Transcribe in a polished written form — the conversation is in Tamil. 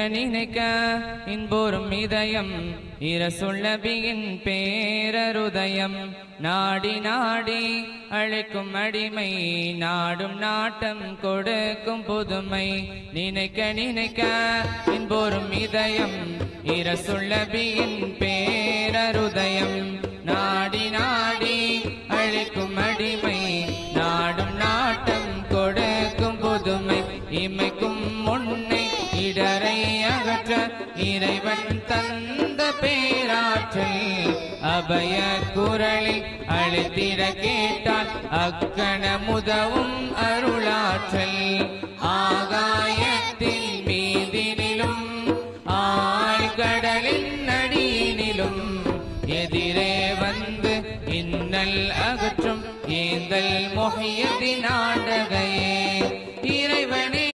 நினைக்க இன்போரும் இதயம் இரசுல் நபியின் பேரருதயம் நாடி நாடி அழைக்கும் அடிமை நாடும் நாட்டம் கொடுக்கும் புதுமை நினைக்க நினைக்க இன்போரும் இதயம் இரசுல் நபியின் பேரருதயம் நாடி நாடி அழைக்கும் அடிமை நாடும் நாட்டம் கொடுக்கும் புதுமை இமைக்கும் முன்னை இடரை அகற்ற இறைவன் தந்த பேராற்றல் அபய குரலில் அழைத்திட கேட்டால் அக்கண முதவும் அருளாற்றல் ஆகாயத்தின் மீதினிலும் ஆழ்கடலின் அடியினிலும் எதிரே வந்து இன்னல் அகற்றும் ஏந்தல் முஹியத்தின் ஆண்டகையே